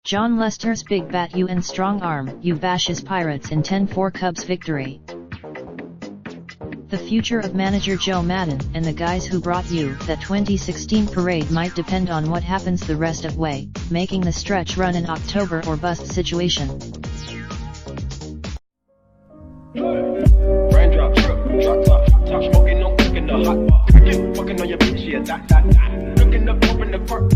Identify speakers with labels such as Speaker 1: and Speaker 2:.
Speaker 1: Jon Lesters' big bat and strong arm, bashes Pirates in 10-4 Cubs victory. The future of manager Joe Maddon and the guys who brought you that 2016 parade might depend on what happens the rest of way, making the stretch run an October or bust situation.
Speaker 2: Raindrop, drop top smoking, no cooking the hot pot. Fucking on your bitch, yeah, that. Looking up, open the park.